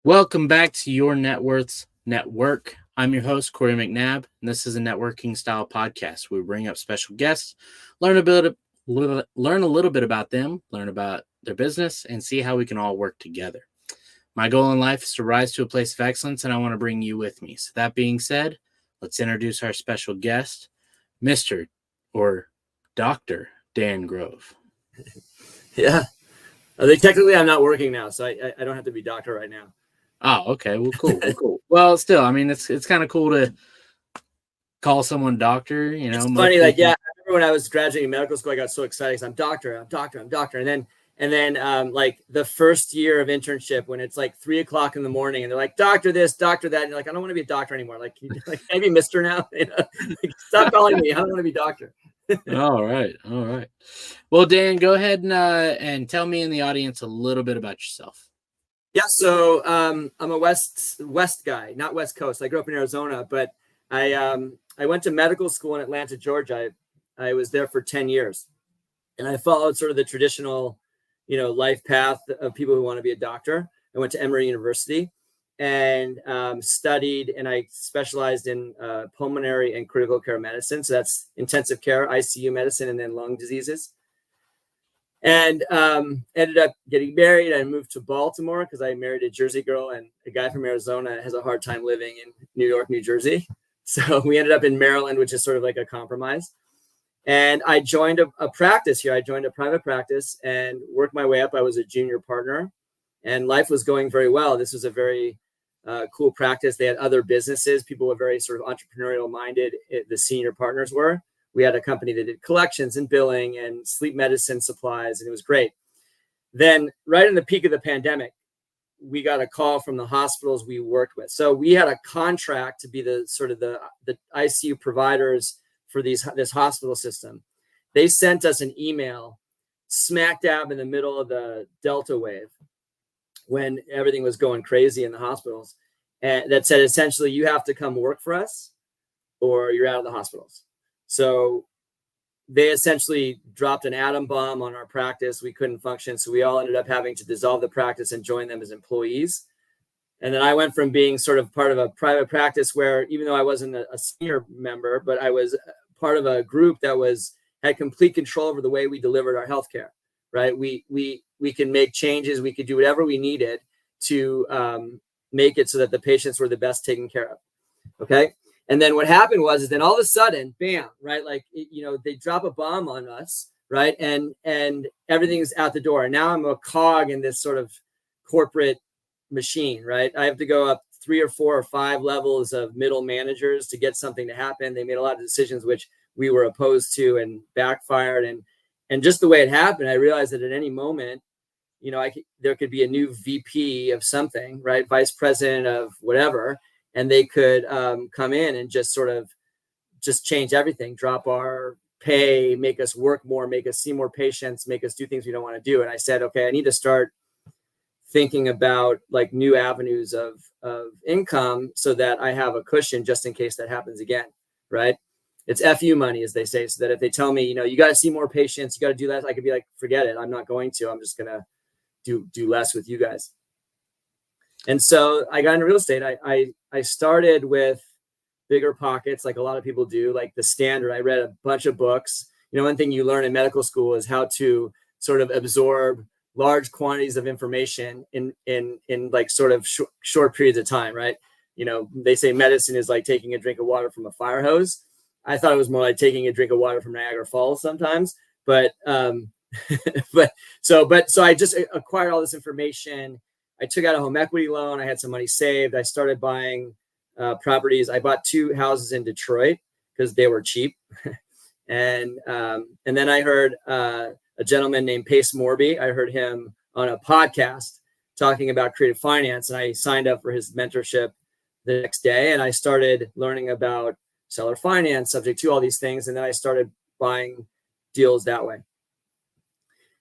Welcome back to Your Net Worth's Network. I'm your host, Corey McNabb, and this is a networking style podcast where we bring up special guests, learn a little bit about them, learn about their business, and see how we can all work together. My goal in life is to rise to a place of excellence, and I want to bring you with me. So that being said, let's introduce our special guest, Mr. or Dr. Dan Grove. Yeah. I think technically I'm not working now, so I don't have to be doctor right now. Oh, okay. Well, cool. Well, still, I mean, it's kind of cool to call someone doctor, you know. It's funny, I remember when I was graduating medical school, I got so excited because I'm doctor. And then like the first year of internship when it's like 3:00 in the morning and they're like, doctor this, doctor that. And you're like, I don't want to be a doctor anymore. Like, maybe Mr. now, like, stop calling me. I don't want to be doctor. All right. Well, Dan, go ahead and tell me and the audience a little bit about yourself. Yeah. So I'm a West guy, not West Coast. I grew up in Arizona, but I went to medical school in Atlanta, Georgia. I was there for 10 years and I followed sort of the traditional, life path of people who want to be a doctor. I went to Emory University and studied, and I specialized in pulmonary and critical care medicine. So that's intensive care, ICU medicine, and then lung diseases. And ended up getting married. I moved to Baltimore because I married a Jersey girl, and a guy from Arizona has a hard time living in New York, New Jersey. So we ended up in Maryland, which is sort of like a compromise. And I joined a practice here. I joined a private practice and worked my way up. I was a junior partner and life was going very well. This was a very cool practice. They had other businesses. People were very sort of entrepreneurial minded. The senior partners were. We had a company that did collections and billing and sleep medicine supplies, and it was great. Then right in the peak of the pandemic, we got a call from the hospitals we worked with. So we had a contract to be the ICU providers for this hospital system. They sent us an email smack dab in the middle of the Delta wave when everything was going crazy in the hospitals, and that said, essentially, you have to come work for us or you're out of the hospitals. So they essentially dropped an atom bomb on our practice. We couldn't function. So we all ended up having to dissolve the practice and join them as employees. And then I went from being sort of part of a private practice where, even though I wasn't a senior member, but I was part of a group that had complete control over the way we delivered our healthcare, right? We can make changes. We could do whatever we needed to make it so that the patients were the best taken care of. Okay. And then what happened was then all of a sudden, bam, right? Like, they drop a bomb on us, right? And everything's out the door. And now I'm a cog in this sort of corporate machine, right? I have to go up 3 or 4 or 5 levels of middle managers to get something to happen. They made a lot of decisions which we were opposed to and backfired. And just the way it happened, I realized that at any moment, there could be a new VP of something, right? Vice president of whatever. And they could come in and just change everything, drop our pay, make us work more, make us see more patients, make us do things we don't want to do. And I said, okay, I need to start thinking about like new avenues of income so that I have a cushion just in case that happens again, right? It's FU money, as they say, so that if they tell me, you got to see more patients, you got to do less, I could be like, forget it. I'm not going to. I'm just going to do less with you guys. And so I got into real estate. I started with bigger pockets, like a lot of people do, like the standard. I read a bunch of books. One thing you learn in medical school is how to sort of absorb large quantities of information in like sort of short periods of time, right? They say medicine is like taking a drink of water from a fire hose. I thought it was more like taking a drink of water from Niagara Falls sometimes, but so I just acquired all this information. I took out a home equity loan. I had some money saved. I started buying properties. I bought 2 houses in Detroit because they were cheap. And then I heard a gentleman named Pace Morby. I heard him on a podcast talking about creative finance, and I signed up for his mentorship the next day. And I started learning about seller finance, subject to all these things. And then I started buying deals that way.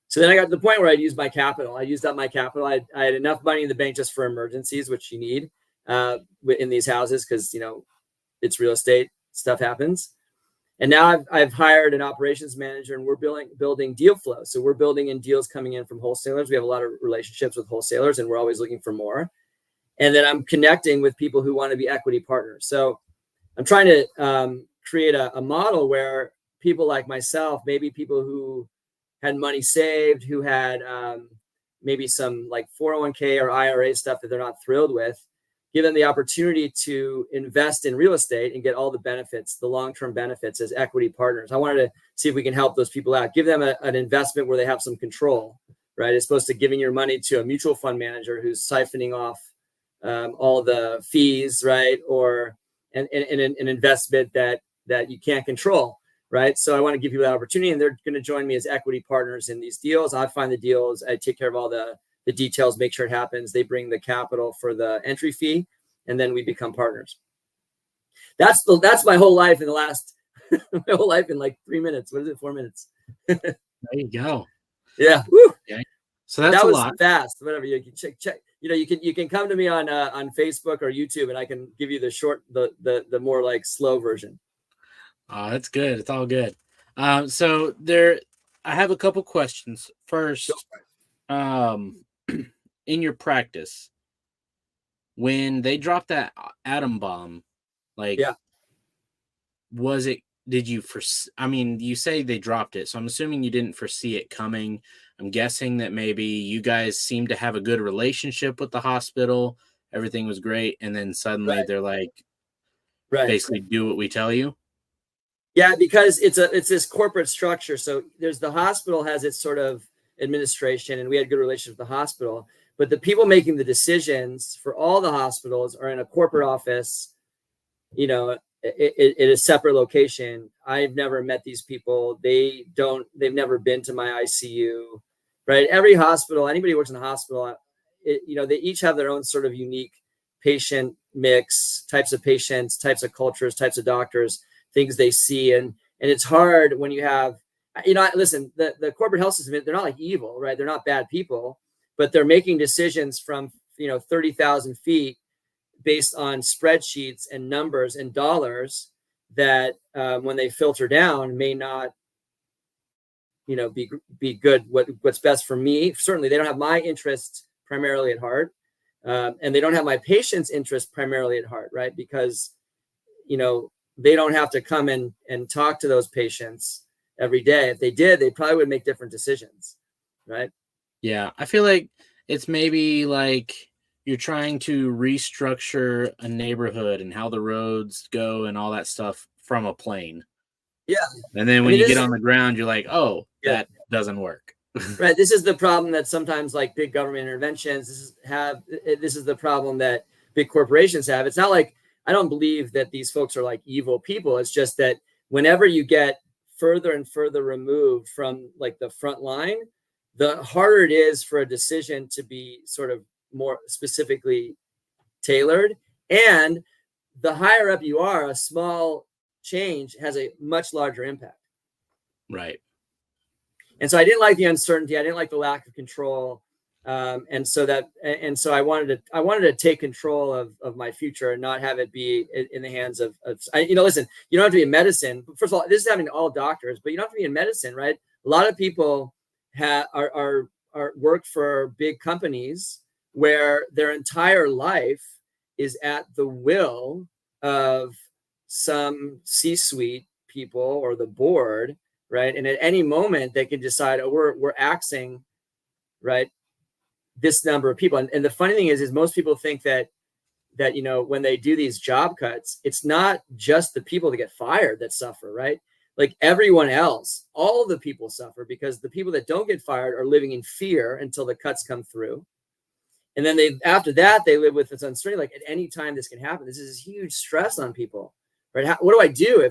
So then I got to the point where I'd used my capital. I used up my capital. I had enough money in the bank just for emergencies, which you need in these houses because, it's real estate, stuff happens. And now I've hired an operations manager, and we're building deal flow. So we're building in deals coming in from wholesalers. We have a lot of relationships with wholesalers, and we're always looking for more. And then I'm connecting with people who want to be equity partners. So I'm trying to create a model where people like myself, maybe people who had money saved, who had maybe some like 401k or IRA stuff that they're not thrilled with, give them the opportunity to invest in real estate and get all the benefits, the long-term benefits as equity partners. I wanted to see if we can help those people out, give them an investment where they have some control, right? As opposed to giving your money to a mutual fund manager who's siphoning off all the fees, right? Or an investment that you can't control, right? So I want to give people that opportunity, and they're going to join me as equity partners in these deals. I find the deals, I take care of all the details, make sure it happens. They bring the capital for the entry fee, and then we become partners. That's my whole life in the last my whole life in like 3 minutes. What is it? 4 minutes. There you go. Yeah. Woo. Okay. So that's that a was lot. Fast. Whatever, you can check. You can come to me on Facebook or YouTube, and I can give you the more like slow version. That's good. It's all good. So I have a couple questions. First, in your practice, when they dropped that atom bomb, like, did you foresee? I mean, you say they dropped it, so I'm assuming you didn't foresee it coming. I'm guessing that maybe you guys seemed to have a good relationship with the hospital. Everything was great, and then suddenly they're like, basically do what we tell you. Yeah, because it's this corporate structure. So there's the hospital has its sort of administration, and we had good relationship with the hospital. But the people making the decisions for all the hospitals are in a corporate office, you know, at a separate location. I've never met these people. They've never been to my ICU, right? Every hospital, anybody who works in a hospital, they each have their own sort of unique patient mix, types of patients, types of cultures, types of doctors, things they see. And it's hard when you have, listen, the corporate health system, they're not like evil, right? They're not bad people, but they're making decisions from, 30,000 feet based on spreadsheets and numbers and dollars that when they filter down may not, be good. What's best for me. Certainly they don't have my interests primarily at heart. And they don't have my patient's interest primarily at heart, right? Because, they don't have to come and talk to those patients every day. If they did, they probably would make different decisions, right? Yeah, I feel like it's maybe like you're trying to restructure a neighborhood and how the roads go and all that stuff from a plane. Yeah. And then when you get on the ground, you're like, oh, that doesn't work. Right. This is the problem that sometimes like big government interventions, this is the problem that big corporations have. It's not like, I don't believe that these folks are like evil people. It's just that whenever you get further and further removed from like the front line, the harder it is for a decision to be sort of more specifically tailored. And the higher up you are, a small change has a much larger impact. Right. And so I didn't like the uncertainty. I didn't like the lack of control. And so I wanted to take control of my future and not have it be in the hands of listen, you don't have to be in medicine. First of all, this is happening to all doctors, but you don't have to be in medicine, right? A lot of people are work for big companies where their entire life is at the will of some C-suite people or the board, right? And at any moment they can decide, oh, we're axing, right, this number of people. And the funny thing is most people think that when they do these job cuts, it's not just the people that get fired that suffer, right? Like everyone else, all the people suffer because the people that don't get fired are living in fear until the cuts come through. And then after that, they live with this uncertainty, like at any time this can happen. This is huge stress on people, right? What do I do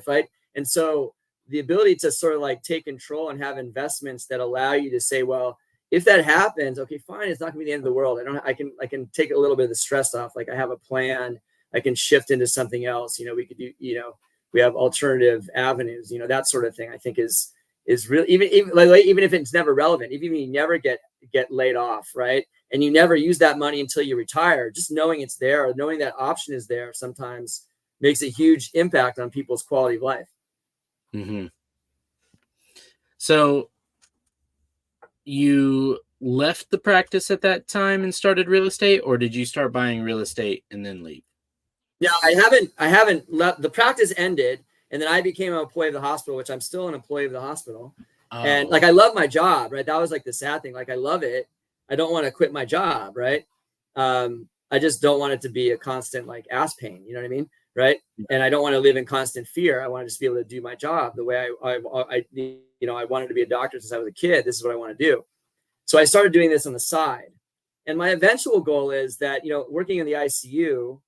and so the ability to sort of like take control and have investments that allow you to say, well, if that happens, okay, fine. It's not gonna be the end of the world. I can take a little bit of the stress off. Like I have a plan. I can shift into something else. We could do, we have alternative avenues, that sort of thing. I think is really, even if it's never relevant, even if you never get laid off, right? And you never use that money until you retire, just knowing it's there or knowing that option is there sometimes makes a huge impact on people's quality of life. Mm-hmm. So you left the practice at that time and started real estate, or did you start buying real estate and then leave? No, I haven't left. The practice ended, and then I became an employee of the hospital, which I'm still an employee of the hospital. And Oh, like, I love my job, right? That was like the sad thing. Like, I love it. I don't want to quit my job, right? I just don't want it to be a constant like ass pain. You know what I mean, right? And I don't want to live in constant fear. I want to just be able to do my job the way I wanted to be a doctor since I was a kid. This is what I want to do. So I started doing this on the side. And my eventual goal is that, working in the ICU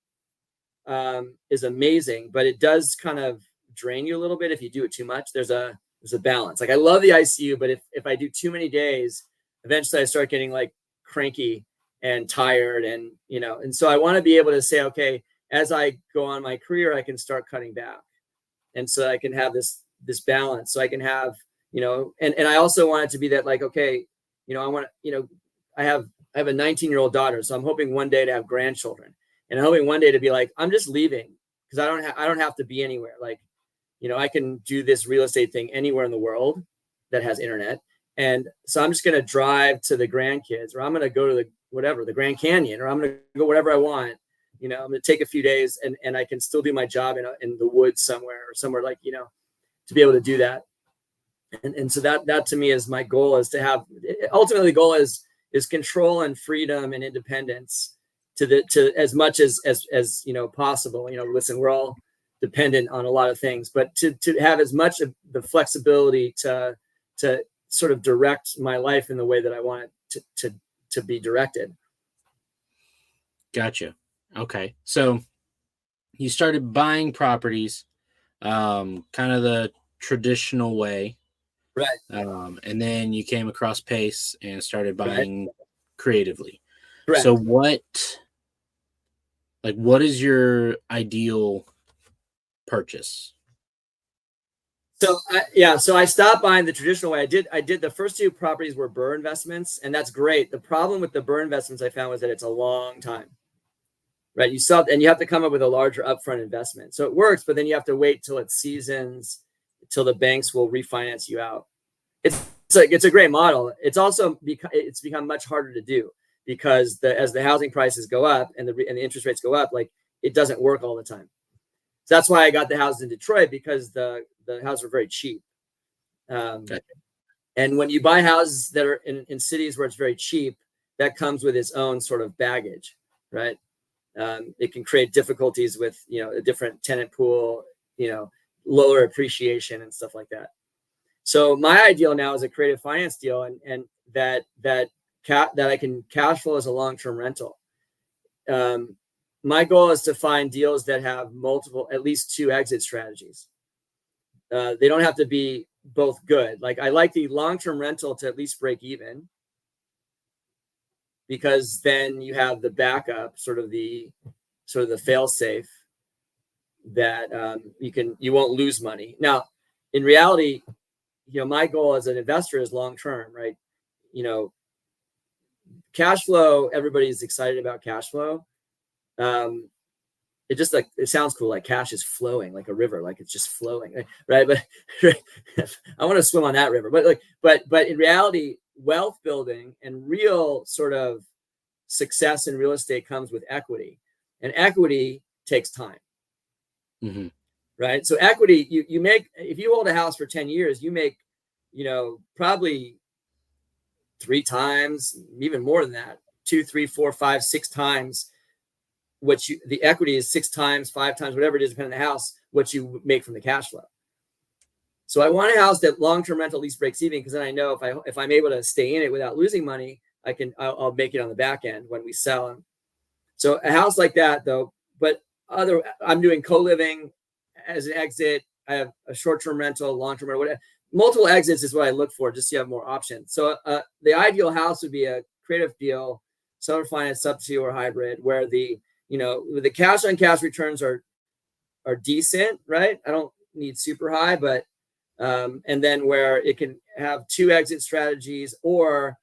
is amazing, but it does kind of drain you a little bit if you do it too much. There's a balance. Like, I love the ICU, but if I do too many days, eventually I start getting like cranky and tired, and so I want to be able to say, okay, as I go on my career, I can start cutting back, and so I can have this balance. So I can have, and I also want it to be that, like, okay, I want to, I have a 19-year-old daughter, so I'm hoping one day to have grandchildren. And I'm hoping one day to be like, I'm just leaving because I don't have to be anywhere. Like, I can do this real estate thing anywhere in the world that has internet. And so I'm just going to drive to the grandkids, or I'm going to go to the Grand Canyon, or I'm going to go wherever I want. I'm going to take a few days, and I can still do my job in the woods somewhere, or somewhere like, to be able to do that. And so that to me is my goal, is to have, ultimately the goal is control and freedom and independence to as much as possible. Listen, we're all dependent on a lot of things, but to have as much of the flexibility to sort of direct my life in the way that I want it to be directed. gotcha. Okay. So you started buying properties, kind of the traditional way. Right. And then you came across Pace and started Right. buying creatively. Correct. So what is your ideal purchase? So I stopped buying the traditional way. I did the first two properties were BRRRR investments, and that's great. The problem with the BRRRR investments I found was that it's a long time, right? And you have to come up with a larger upfront investment. So it works, but then you have to wait till it seasons, till the banks will refinance you out. It's a great model. It's also it's become much harder to do because as the housing prices go up and the interest rates go up, like, it doesn't work all the time. So that's why I got the houses in Detroit, because the houses were very cheap. Okay. And when you buy houses that are in cities where it's very cheap, that comes with its own sort of baggage, right? It can create difficulties with, a different tenant pool, lower appreciation and stuff like that. So my ideal now is a creative finance deal, and that I can cash flow as a long-term rental. My goal is to find deals that have at least two exit strategies. They don't have to be both good. Like, I like the long-term rental to at least break even, because then you have the backup, sort of the fail safe, that you won't lose money. Now, in reality, my goal as an investor is long-term, right? Cash flow, everybody's excited about cash flow. It sounds cool, like cash is flowing like a river, like it's just flowing, right? But I want to swim on that river. But in reality, wealth building and real sort of success in real estate comes with equity, and equity takes time. Mm-hmm. Right? So equity, you make, if you hold a house for 10 years, you make, probably 3 times, even more than that, 2, 3, 4, 5, 6 times the equity is 6 times, 5 times, whatever it is, depending on the house, what you make from the cash flow. So I want a house that long-term rental at least breaks even, because then I know if I'm able to stay in it without losing money, I'll make it on the back end when we sell them. So a house like that, though, but I'm doing co-living as an exit. I have a short-term rental, long-term rental, whatever. Multiple exits is what I look for, just so you have more options. So the ideal house would be a creative deal, seller finance, sub-2 or hybrid, where the cash on cash returns are decent, right? I don't need super high, but and then where it can have 2 exit strategies, or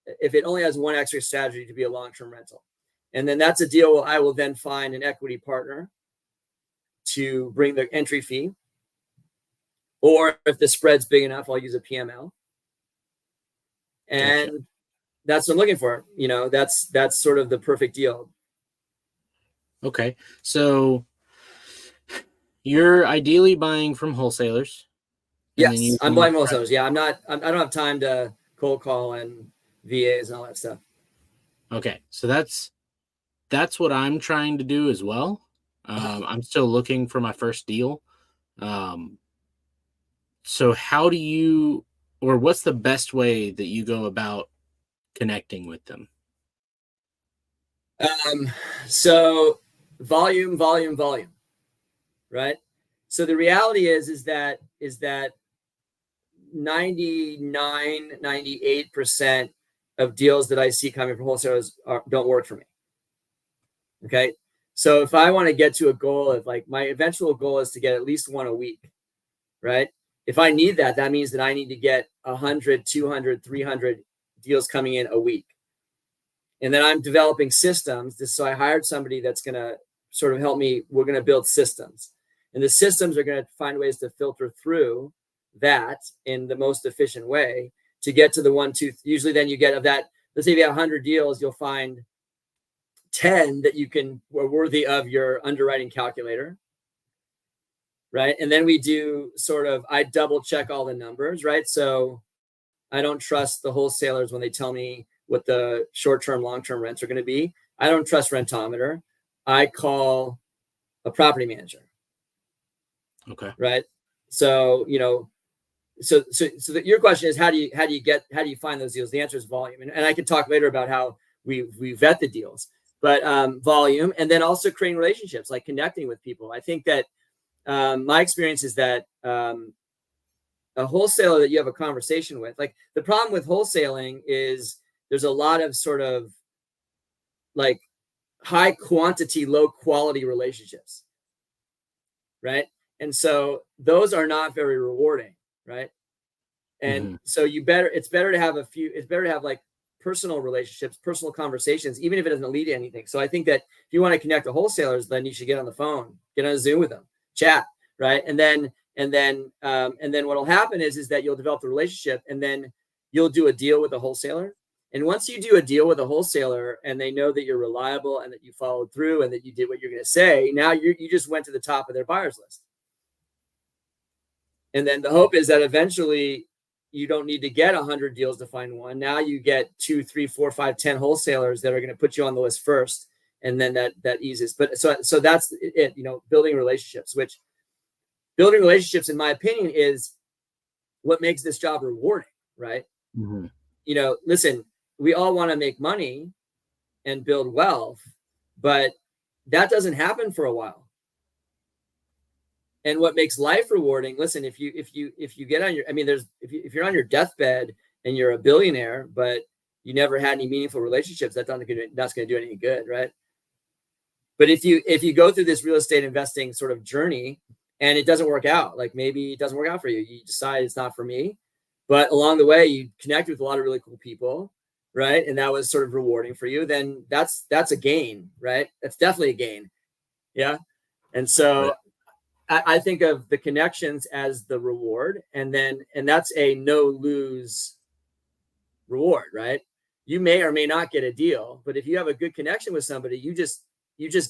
if it only has 1 extra strategy, to be a long-term rental. And then that's a deal where I will then find an equity partner to bring the entry fee, or if the spread's big enough, I'll use a PML. And Gotcha. that's what I'm looking for. That's sort of the perfect deal. Okay. So you're ideally buying from wholesalers. And then Yes, I'm buying wholesalers. Yeah, I don't have time to cold call and VAs and all that stuff. Okay. So that's what I'm trying to do as well. I'm still looking for my first deal. So how do you, or what's the best way that you go about connecting with them? So volume, right? So the reality is that 98% of deals that I see coming from wholesalers don't work for me. Okay. So if I want to get to a goal of like my eventual goal is to get at least one a week, right? If I need that, that means that I need to get 100, 200, 300 deals coming in a week. And then I'm developing systems. So I hired somebody that's going to sort of help me. We're going to build systems. And the systems are going to find ways to filter through that in the most efficient way to get to the 1, 2. Usually then you get of that. Let's say if you have 100 deals, you'll find 10 that are worthy of your underwriting calculator. Right. And then we do I double check all the numbers. Right. So I don't trust the wholesalers when they tell me what the short-term, long-term rents are going to be. I don't trust Rentometer. I call a property manager. Okay. Right. So, so your question is how do you find those deals? The answer is volume. And I can talk later about how we vet the deals, but volume, and then also creating relationships, like connecting with people. I think that my experience is that a wholesaler that you have a conversation with, like the problem with wholesaling is there's a lot of sort of like high quantity, low quality relationships. Right. And so those are not very rewarding. Right. And so it's better to have like personal relationships, personal conversations, even if it doesn't lead to anything. So I think that if you want to connect to wholesalers, then you should get on the phone, get on a Zoom with them, chat. Right. And then what'll happen is that you'll develop the relationship, and then you'll do a deal with a wholesaler. And once you do a deal with a wholesaler and they know that you're reliable and that you followed through and that you did what you're going to say, now you just went to the top of their buyers list. And then the hope is that eventually you don't need to get 100 deals to find one. Now you get 2, 3, 4, 5, 10 wholesalers that are going to put you on the list first. And then that eases. But so that's it, building relationships, in my opinion, is what makes this job rewarding, right? Listen, we all want to make money and build wealth, but that doesn't happen for a while. And what makes life rewarding, listen, if you get on if you're on your deathbed and you're a billionaire, but you never had any meaningful relationships, that's not going to do any good, right? But if you go through this real estate investing sort of journey and it doesn't work out, like maybe it doesn't work out for you, you decide it's not for me, but along the way you connect with a lot of really cool people, right? And that was sort of rewarding for you, then that's a gain, right? That's definitely a gain. Yeah. And so I think of the connections as the reward, and that's a no lose reward, right? You may or may not get a deal, but if you have a good connection with somebody, you just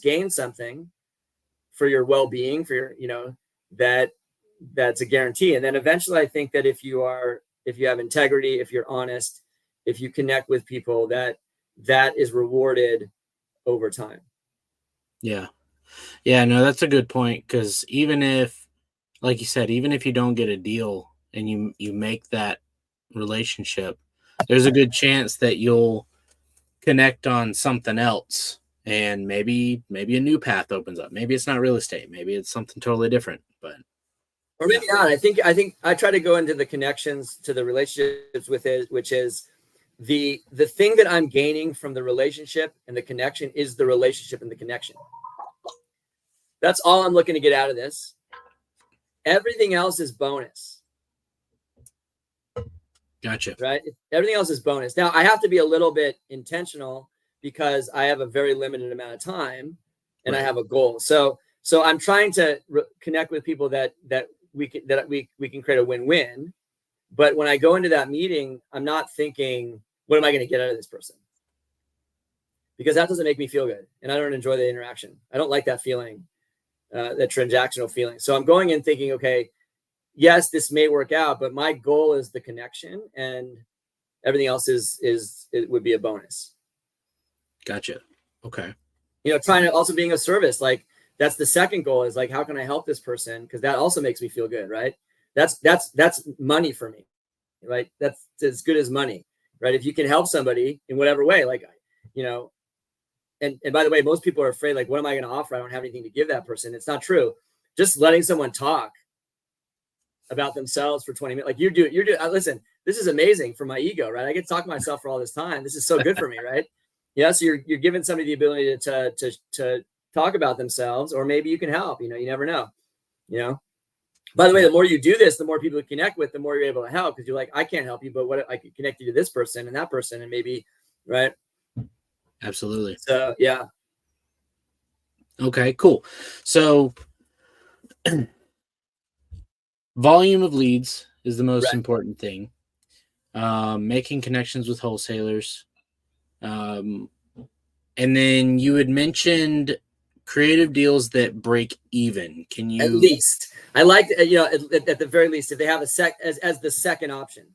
gain something for your well-being, for your, that's a guarantee. And then eventually I think that if you have integrity, if you're honest, if you connect with people, that is rewarded over time. Yeah. Yeah, no, that's a good point. Because even if, like you said, even if you don't get a deal and you make that relationship, there's a good chance that you'll connect on something else, and maybe a new path opens up. Maybe it's not real estate. Maybe it's something totally different. Or maybe not. I think I try to go into the connections to the relationships with it, which is the thing that I'm gaining from the relationship and the connection is the relationship and the connection. That's all I'm looking to get out of this. Everything else is bonus. Gotcha. Right? Everything else is bonus. Now I have to be a little bit intentional because I have a very limited amount of time and I have a goal. So I'm trying to connect with people that we can create a win-win. But when I go into that meeting, I'm not thinking what am I going to get out of this person? Because that doesn't make me feel good. And I don't enjoy the interaction. I don't like that feeling, that transactional feeling. So I'm going in thinking, okay, yes, this may work out, but my goal is the connection, and everything else it would be a bonus. Gotcha. Okay. Trying to also being of service, like that's the second goal, is like, how can I help this person? Because that also makes me feel good, right? That's money for me, right? That's as good as money, right? If you can help somebody in whatever way, like, and by the way, most people are afraid, like, what am I going to offer? I don't have anything to give that person. It's not true. Just letting someone talk about themselves for 20 minutes, like you're doing. Listen, this is amazing for my ego, right? I get to talk to myself for all this time. This is so good for me, right? Yeah. So you're giving somebody the ability to talk about themselves, or maybe you can help. You never know. By the way, the more you do this, the more people you connect with, the more you're able to help, because you're like, I can't help you, but what I can connect you to this person and that person, and maybe, right? Absolutely. So yeah. Okay, cool. So volume of leads is the most important thing. Making connections with wholesalers. And then you had mentioned creative deals that break even. Can you? At least. I like, at the very least, if they have as the second option.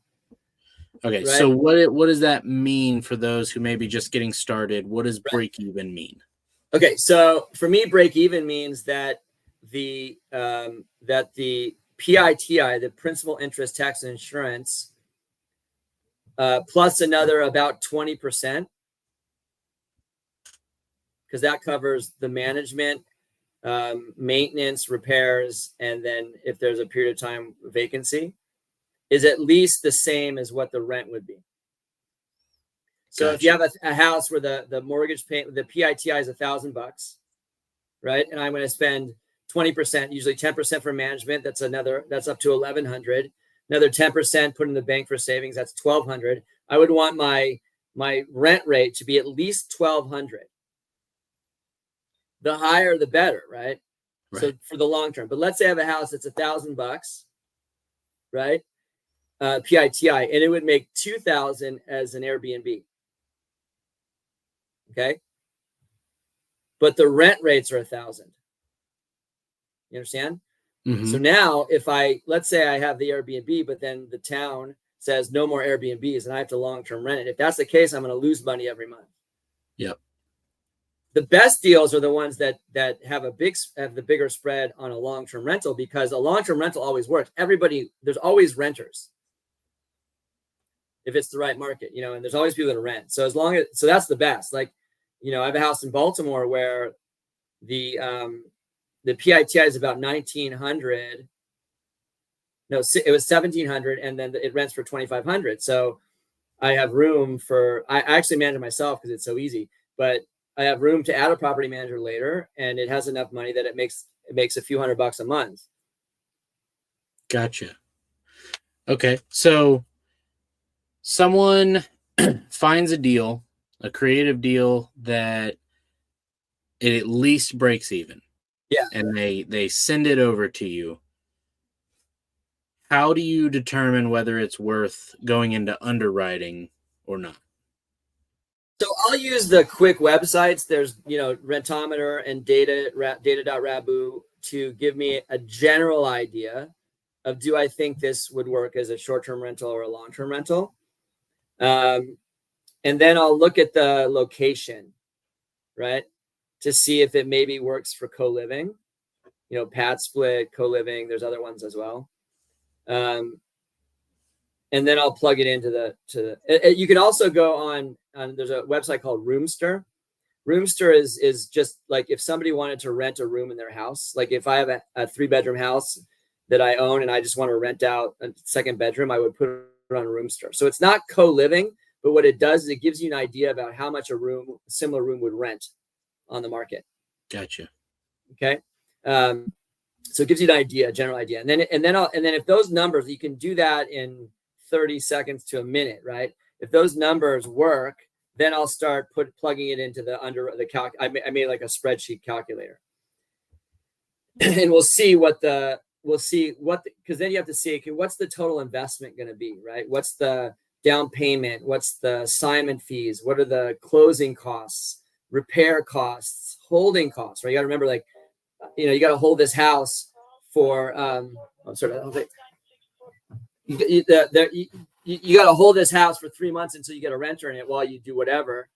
Okay, right? So what does that mean for those who may be just getting started? What does break even mean? Okay, so for me, break even means that the PITI, the principal, interest, tax, and insurance, plus another about 20%, because that covers the management, maintenance, repairs, and then if there's a period of time vacancy, is at least the same as what the rent would be. So Gotcha. if you have a house where the mortgage payment, the PITI is $1,000, right? And I'm going to spend 20%, usually 10% for management. That's up to $1,100. Another 10% put in the bank for savings. That's $1,200. I would want my rent rate to be at least $1,200. The higher, the better, right? So for the long term. But let's say I have a house that's $1,000, right? PITI, and it would make $2,000 as an Airbnb. Okay. But the rent rates are $1,000. You understand? Mm-hmm. So now let's say I have the Airbnb, but then the town says no more Airbnbs and I have to long-term rent it. If that's the case, I'm going to lose money every month. Yep. The best deals are the ones that have the bigger spread on a long-term rental, because a long-term rental always works. There's always renters if it's the right market, and there's always people that rent. So so that's the best. Like, I have a house in Baltimore where the PITI is about $1,900. No, it was $1,700, and then it rents for $2,500. So I have room I actually manage it myself because it's so easy, but I have room to add a property manager later, and it has enough money that it makes a few $100 a month. Gotcha. Okay. So someone finds a creative deal that it at least breaks even. Yeah. And they send it over to you. How do you determine whether it's worth going into underwriting or not? So I'll use the quick websites. There's, Rentometer and data.rabu to give me a general idea of, do I think this would work as a short-term rental or a long-term rental? And then I'll look at the location, right, to see if it maybe works for co-living, pad split, co-living. There's other ones as well. And then I'll plug it into you can also go on there's a website called Roomster. Roomster is just like if somebody wanted to rent a room in their house, like if I have a 3-bedroom house that I own and I just want to rent out a second bedroom, I would put it on Roomster. So it's not co-living, but what it does is it gives you an idea about how much a similar room would rent on the market. Gotcha. Okay. So it gives you an idea, a general idea. And then if those numbers, you can do that in 30 seconds to a minute, right? If those numbers work, then I'll start plugging it into I made like a spreadsheet calculator. And we'll see because then you have to see, okay, what's the total investment going to be, right? What's the down payment? What's the assignment fees? What are the closing costs, repair costs, holding costs, right? You got to remember, like, you got to hold this house for, you got to hold this house for 3 months until you get a renter in it while you do whatever.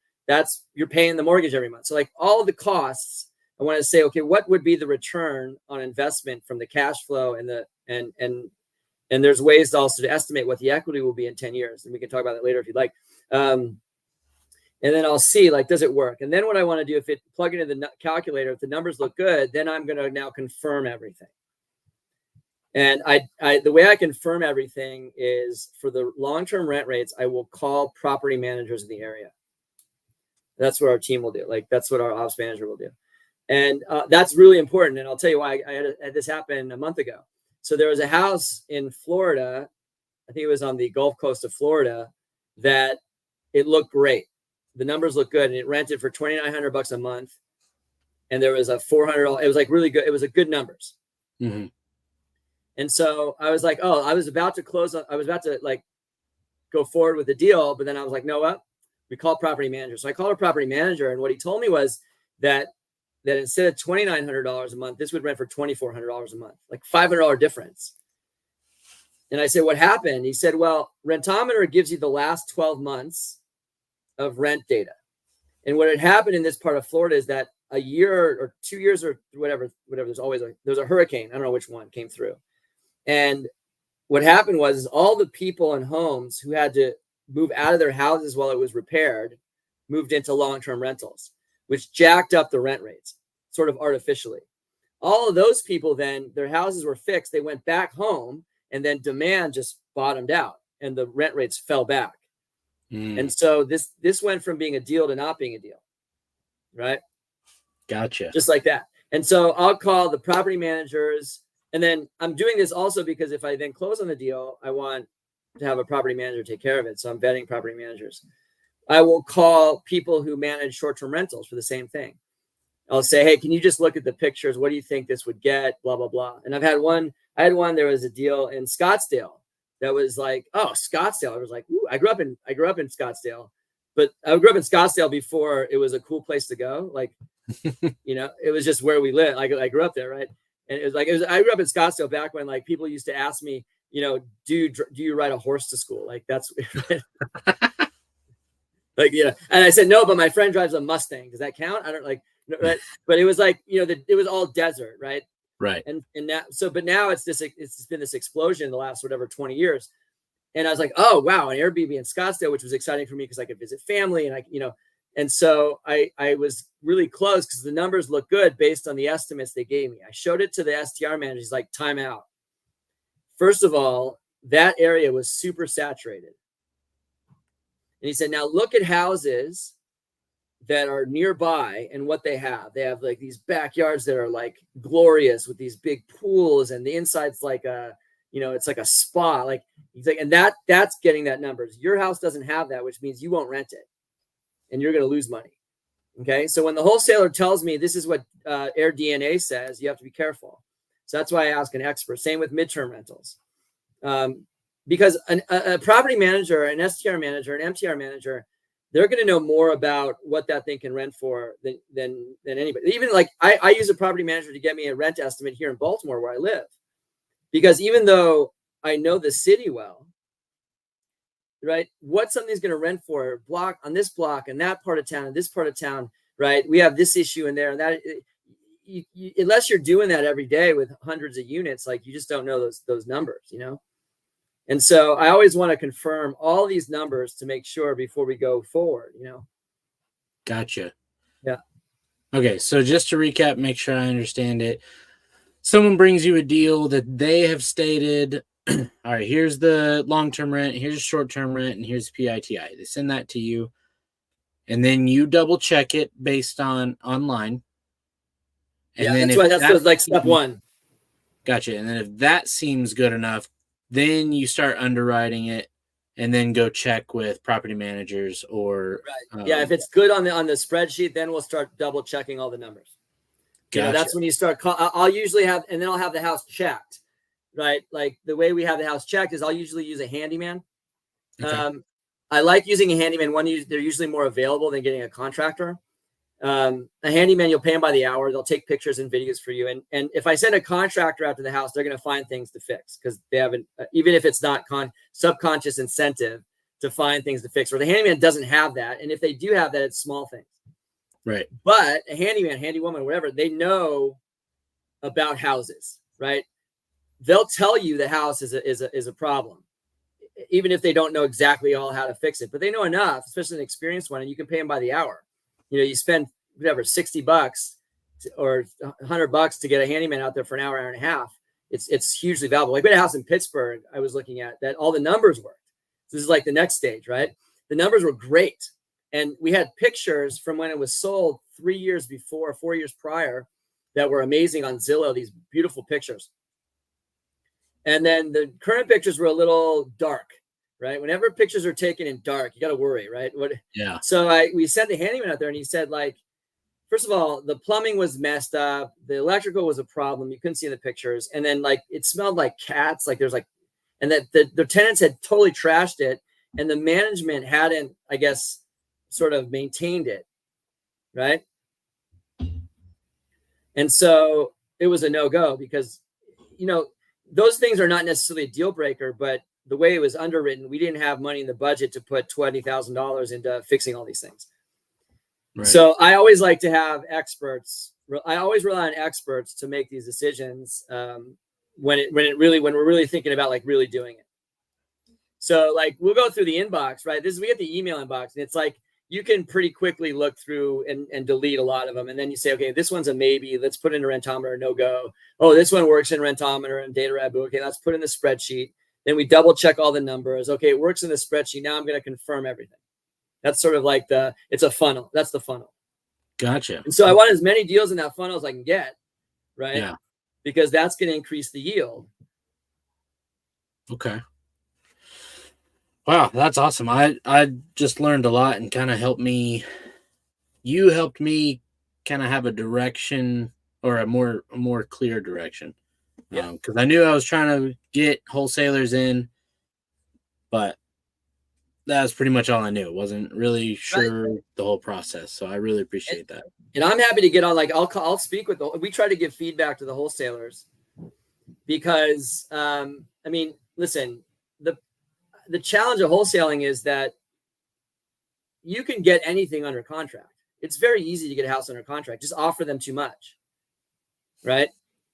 You're paying the mortgage every month. So like all of the costs, I want to say, okay, what would be the return on investment from the cash flow and there's ways also to estimate what the equity will be in 10 years. And we can talk about that later if you'd like. And then I'll see, like, does it work? And then what I want to do, if it plug into the calculator, if the numbers look good, then I'm going to now confirm everything. And the way I confirm everything is for the long-term rent rates, I will call property managers in the area. That's what our team will do. Like, that's what our ops manager will do. And that's really important. And I'll tell you why. I had this happen a month ago. So there was a house in Florida, I think it was on the Gulf Coast of Florida, that it looked great. The numbers looked good, and it rented for $2,900 a month. And there was a $400. It was like really good. It was a good numbers. Mm-hmm. And so I was like, I was about to close. I was about to like go forward with the deal, but then I was like, no, what? We called property manager. So I called a property manager, and what he told me was that instead of $2,900 a month, this would rent for $2,400 a month, like $500 difference. And I said, what happened? He said, well, Rentometer gives you the last 12 months of rent data. And what had happened in this part of Florida is that a year or 2 years or whatever, there's a hurricane. I don't know which one came through. And what happened was all the people in homes who had to move out of their houses while it was repaired moved into long-term rentals, which jacked up the rent rates sort of artificially. All of those people, then their houses were fixed. They went back home, and then demand just bottomed out and the rent rates fell back. And so this went from being a deal to not being a deal. Right. Gotcha. Just like that. And so I'll call the property managers, and then I'm doing this also because if I then close on the deal, I want to have a property manager take care of it. So I'm vetting property managers. I will call people who manage short-term rentals for the same thing. I'll say, hey, can you just look at the pictures? What do you think this would get? Blah, blah, blah. And I had one, there was a deal in Scottsdale that was like, oh, Scottsdale. I was like, ooh, I grew up in Scottsdale, but I grew up in Scottsdale before it was a cool place to go. Like, it was just where we lived. I grew up there. Right. And I grew up in Scottsdale back when like people used to ask me, do you ride a horse to school? Like that's like, and I said, no, but my friend drives a Mustang. Does that count? I don't like, but it was like, it was all desert. Right. Right. And now, but now it's been this explosion in the last, 20 years. And I was like, oh, wow. An Airbnb in Scottsdale, which was exciting for me because I could visit family and and so I was really close because the numbers look good based on the estimates they gave me. I showed it to the STR manager. He's like, time out. First of all, that area was super saturated. And he said, now look at houses that are nearby and what they have. They have like these backyards that are like glorious with these big pools, and the inside's like it's like a spa. Like he's like, and that's getting that numbers. Your house doesn't have that, which means you won't rent it, and you're going to lose money. Okay, so when the wholesaler tells me this is what Air DNA says, you have to be careful. So that's why I ask an expert. Same with midterm rentals, because a property manager, an STR manager, an MTR manager, they're going to know more about what that thing can rent for than anybody. Even like I use a property manager to get me a rent estimate here in Baltimore where I live, because even though I know the city well, right, what something's going to rent for block on this block and that part of town and this part of town, right? We have this issue in there and that. Unless you're doing that every day with hundreds of units, like you just don't know those numbers, And so I always want to confirm all these numbers to make sure before we go forward, Gotcha. Yeah. Okay. So just to recap, make sure I understand it. Someone brings you a deal that they have stated, all right, here's the long-term rent, here's the short-term rent, and here's the PITI. They send that to you, and then you double check it based on online. And then that's like step one. Gotcha. And then if that seems good enough, then you start underwriting it, and then go check with property managers or right. If it's good on the spreadsheet, then we'll start double checking all the numbers. Gotcha. That's when you start. I'll usually have, and then I'll have the house checked, right? Like the way we have the house checked is I'll usually use a handyman. Okay. I like using a handyman. They're usually more available than getting a contractor. A handyman, you'll pay them by the hour. They'll take pictures and videos for you. And if I send a contractor out to the house, they're going to find things to fix because they haven't, even if it's not subconscious incentive to find things to fix. Or the handyman doesn't have that. And if they do have that, it's small things. Right. But a handyman, handywoman, whatever, they know about houses, right? They'll tell you the house is a problem, even if they don't know exactly all how to fix it. But they know enough, especially an experienced one, and you can pay them by the hour. You spend whatever $60 or $100 to get a handyman out there for an hour, hour and a half. It's hugely valuable. Like we had a house in Pittsburgh I was looking at that all the numbers worked. This is like the next stage, right? The numbers were great. And we had pictures from when it was sold 3 years before, 4 years prior, that were amazing on Zillow, these beautiful pictures. And then the current pictures were a little dark, right? Whenever pictures are taken in dark, you got to worry, right? Yeah. So we sent the handyman out there and he said, like, first of all, the plumbing was messed up. The electrical was a problem. You couldn't see in the pictures. And then like, it smelled like cats. Like there's like, and that the tenants had totally trashed it. And the management hadn't, I guess, sort of maintained it. Right. And so it was a no-go because, those things are not necessarily a deal breaker, but the way it was underwritten, we didn't have money in the budget to put $20,000 into fixing all these things. Right. So I always like to have experts. I always rely on experts to make these decisions when we're really thinking about like really doing it. So like we'll go through the inbox, right? We get the email inbox, and it's like you can pretty quickly look through and delete a lot of them. And then you say, okay, this one's a maybe. Let's put in a Rentometer, no go. Oh, this one works in Rentometer and Data Rabu. Okay, let's put in the spreadsheet. Then we double check all the numbers. Okay, it works in the spreadsheet. Now I'm going to confirm everything. That's sort of like it's a funnel. That's the funnel. Gotcha. And so I want as many deals in that funnel as I can get, right? Yeah. Because that's going to increase the yield. Okay. Wow, that's awesome. I just learned a lot and kind of helped me kind of have a direction or a more clear direction. Yeah. Because I knew I was trying to get wholesalers in, but that's pretty much all I knew. Wasn't really sure the whole process. So I really appreciate that. And I'm happy to get on, like, I'll speak with we try to give feedback to the wholesalers because, I mean, listen, the challenge of wholesaling is that you can get anything under contract. It's very easy to get a house under contract. Just offer them too much, right?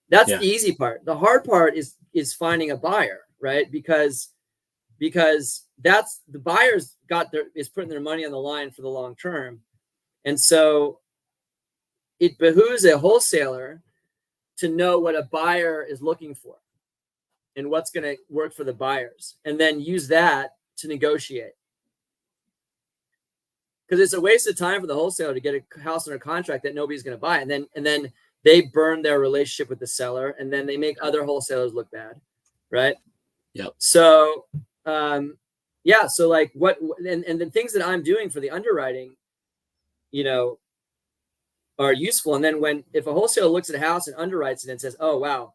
That's the easy part. The hard part is finding a buyer, right? Because that's the buyer's is putting their money on the line for the long term. And so it behooves a wholesaler to know what a buyer is looking for and what's going to work for the buyers, and then use that to negotiate. Because it's a waste of time for the wholesaler to get a house under contract that nobody's going to buy. And then they burn their relationship with the seller, and then they make other wholesalers look bad. Right. Yep. So, so like and the things that I'm doing for the underwriting, are useful. And then if a wholesaler looks at a house and underwrites it and says, oh, wow,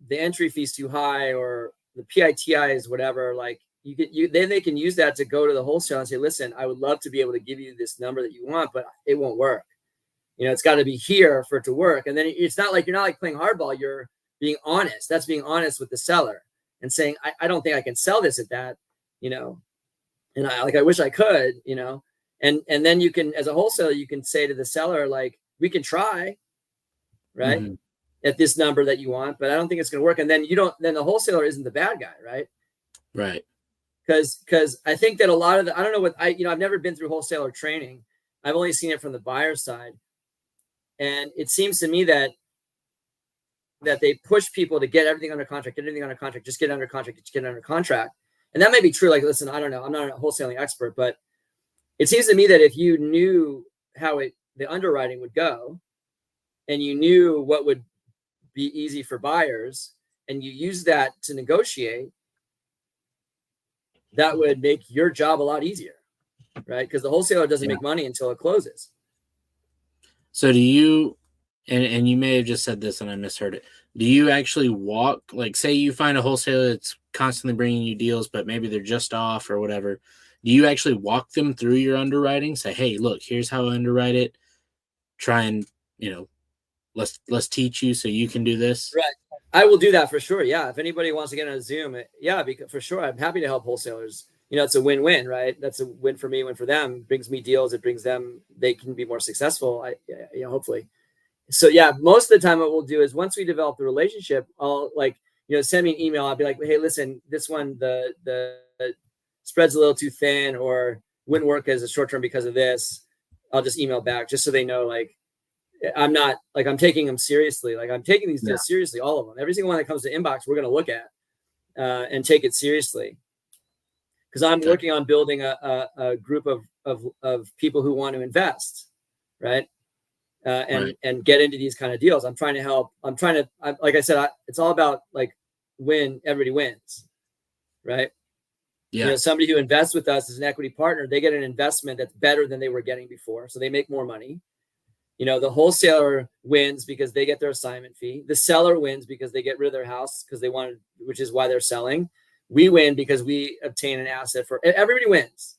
the entry fee's too high or the PITI is whatever, like then they can use that to go to the wholesaler and say, listen, I would love to be able to give you this number that you want, but it won't work. It's got to be here for it to work. And then it's not like, you're not like playing hardball. You're being honest. That's being honest with the seller and saying, I don't think I can sell this at that, and I wish I could, and then you can, as a wholesaler, you can say to the seller, like, we can try, right. Mm-hmm. At this number that you want, but I don't think it's going to work. And then then the wholesaler isn't the bad guy. Right. Right. Because I think that a lot of I don't know what I've never been through wholesaler training. I've only seen it from the buyer side. And it seems to me that they push people to get everything under contract, just get under contract. And that may be true. Like, listen, I don't know. I'm not a wholesaling expert, but it seems to me that if you knew how the underwriting would go and you knew what would be easy for buyers and you use that to negotiate, that would make your job a lot easier, right? Because the wholesaler doesn't make money until it closes. So do you, and you may have just said this and I misheard it, Do you actually walk, like, say you find a wholesaler that's constantly bringing you deals, but maybe they're just off or whatever? Do you actually walk them through your underwriting? Say, hey, look, here's how I underwrite it. Try and, you know, let's teach you so you can do this. Right. I will do that for sure. Yeah. If anybody wants to get on a Zoom, yeah, because for sure, I'm happy to help wholesalers. It's a win-win, right? That's a win for me, win for them. It brings me deals. It brings them, they can be more successful. Hopefully. So yeah, most of the time what we'll do is once we develop the relationship, I'll send me an email. I'll be like, hey, listen, this one, the spread's a little too thin or wouldn't work as a short-term because of this. I'll just email back just so they know, like, I'm not like, I'm taking them seriously. Like, I'm taking these deals seriously, all of them. Every single one that comes to inbox, we're going to look at and take it seriously. Because I'm working on building a group of people who want to invest, right? And get into these kind of deals. I'm trying to help. Like I said, it's all about like everybody wins, right? Yeah. Somebody who invests with us as an equity partner, they get an investment that's better than they were getting before. So they make more money. The wholesaler wins because they get their assignment fee. The seller wins because they get rid of their house because they wanted, which is why they're selling. We win because we obtain an asset for everybody wins.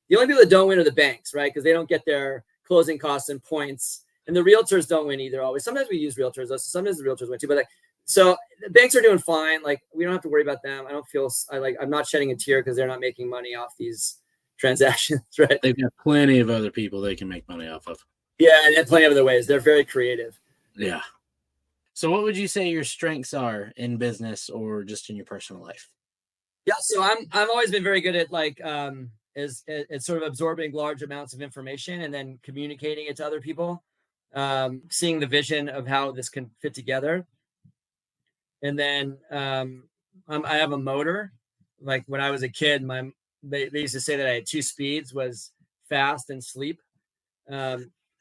The only people that don't win are the banks, right? Because they don't get their closing costs and points. And the realtors don't win either always. Sometimes we use realtors. Sometimes the realtors win too. But so the banks are doing fine. Like, we don't have to worry about them. I'm not shedding a tear because they're not making money off these transactions, right? They've got plenty of other people they can make money off of. Yeah, and plenty of other ways. They're very creative. Yeah. So what would you say your strengths are in business or just in your personal life? Yeah, so I've always been very good at is sort of absorbing large amounts of information and then communicating it to other people, seeing the vision of how this can fit together. And then I have a motor. Like, when I was a kid, they used to say that I had two speeds: was fast and sleep.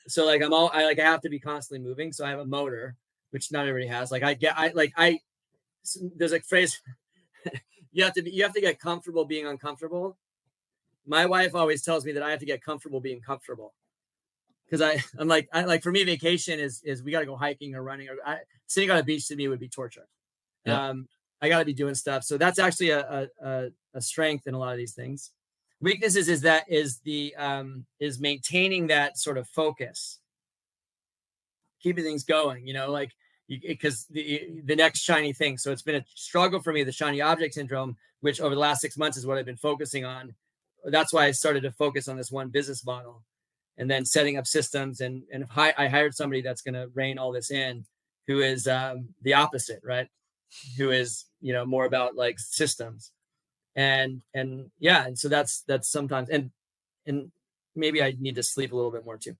So like I have to be constantly moving. So I have a motor, which not everybody has. There's a phrase. you have to get comfortable being uncomfortable. My wife always tells me that I have to get comfortable being comfortable, because I'm like, for me, vacation is we got to go hiking or running, or sitting on a beach to me would be torture. Yeah. I got to be doing stuff. So that's actually a strength in a lot of these things. Weaknesses is maintaining that sort of focus, keeping things going, because the next shiny thing. So it's been a struggle for me, the shiny object syndrome, which over the last 6 months is what I've been focusing on. That's why I started to focus on this one business model, and then setting up systems. And I hired somebody that's going to rein all this in, who is the opposite, right? Who is, more about like systems. And so that's sometimes, and maybe I need to sleep a little bit more too.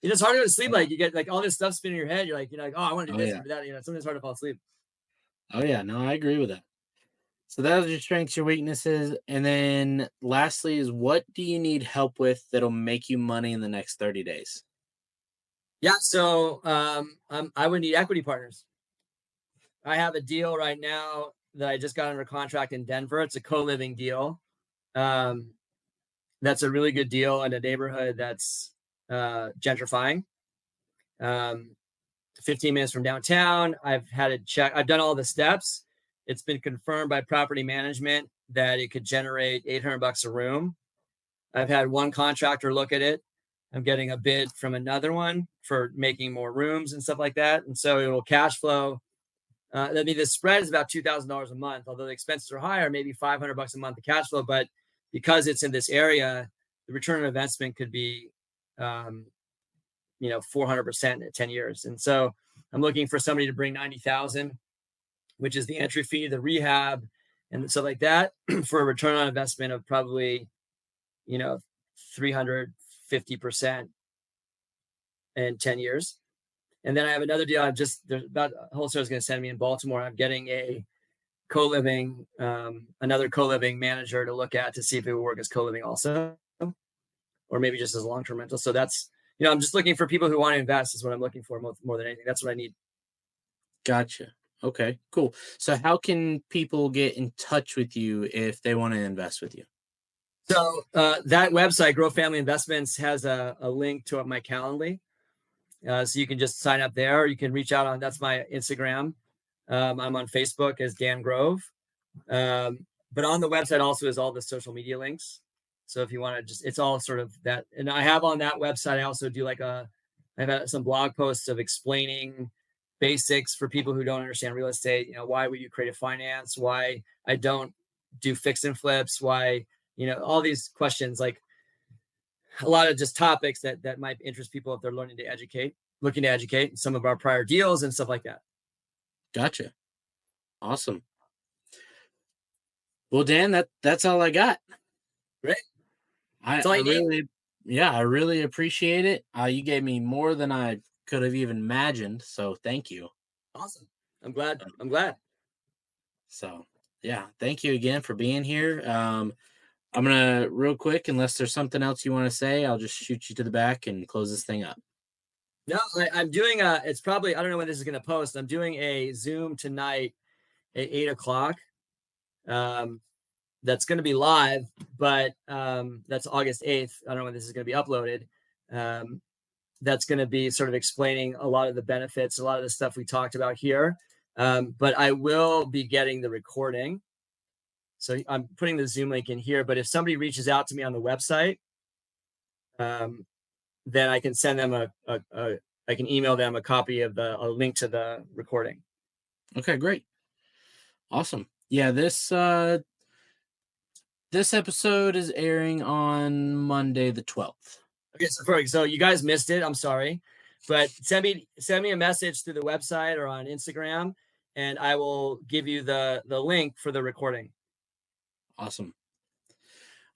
It's hard to go to sleep. Like, you get like all this stuff spinning in your head. You're like, oh, I want to do this and that. Sometimes it's hard to fall asleep. Oh yeah, no, I agree with that. So that was your strengths, your weaknesses, and then lastly is, what do you need help with that'll make you money in the next 30 days? Yeah, so I would need equity partners. I have a deal right now that I just got under contract in Denver. It's a co-living deal. That's a really good deal in a neighborhood that's gentrifying. 15 minutes from downtown. I've had it check. I've done all the steps. It's been confirmed by property management that it could generate $800 a room. I've had one contractor look at it. I'm getting a bid from another one for making more rooms and stuff like that. And so it will cash flow. The spread is about $2,000 a month, although the expenses are higher, maybe $500 a month of cash flow. But because it's in this area, the return on investment could be, 400% at 10 years. And so I'm looking for somebody to bring 90,000, which is the entry fee, the rehab, and stuff like that, for a return on investment of probably, 350% in 10 years. And then I have another deal. Wholesaler is going to send me in Baltimore. I'm getting a co-living, another co-living manager to look at to see if it would work as co-living also, or maybe just as a long-term rental. So that's, I'm just looking for people who want to invest is what I'm looking for more than anything. That's what I need. Gotcha. Okay, cool. So how can people get in touch with you if they want to invest with you? So that website, Grow Family Investments, has a link to my Calendly. So you can just sign up there. You can reach out on, that's my Instagram. I'm on Facebook as Dan Grove. But on the website also is all the social media links. So if you want to just, it's all sort of that. And I have on that website, I also do I've had some blog posts of explaining basics for people who don't understand real estate. You know, why would you create a finance? Why I don't do fix and flips? Why, you know, all these questions, like a lot of just topics that might interest people if they're looking to educate some of our prior deals and stuff like that. Gotcha. Awesome. Well, Dan, that's all I got. Great. I really appreciate it. You gave me more than I could have even imagined. So thank you. Awesome. I'm glad. So yeah, thank you again for being here. I'm gonna real quick, unless there's something else you want to say, I'll just shoot you to the back and close this thing up. No, I'm doing it's probably, I don't know when this is going to post. I'm doing a Zoom tonight at 8:00. That's going to be live, but that's August 8th. I don't know when this is going to be uploaded. That's going to be sort of explaining a lot of the benefits, a lot of the stuff we talked about here. But I will be getting the recording. So I'm putting the Zoom link in here, but if somebody reaches out to me on the website, then I can send them I can email them a copy of a link to the recording. Okay, great. Awesome. Yeah, this episode is airing on Monday the 12th. Okay, so you guys missed it. I'm sorry, but send me a message through the website or on Instagram, and I will give you the link for the recording.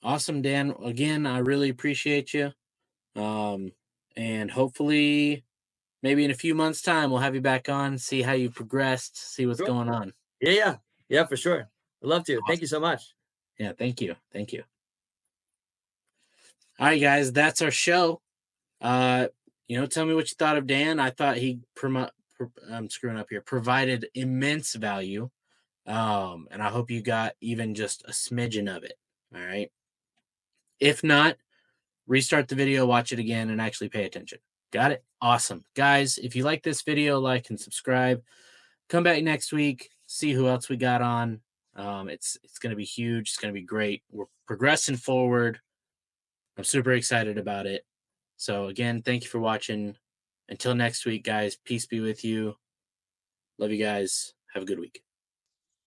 Awesome, Dan. Again, I really appreciate you. And hopefully, maybe in a few months' time, we'll have you back on, see how you progressed, see what's going on. Yeah, for sure. I'd love to. Awesome. Thank you so much. Yeah, thank you. All right, guys, that's our show. Tell me what you thought of Dan. I thought he provided immense value. And I hope you got even just a smidgen of it. All right. If not, restart the video, watch it again, and actually pay attention. Got it? Awesome. Guys, if you like this video, like and subscribe. Come back next week, see who else we got on. It's going to be huge. It's going to be great. We're progressing forward. I'm super excited about it. So again, thank you for watching. Until next week, guys, peace be with you. Love you guys. Have a good week.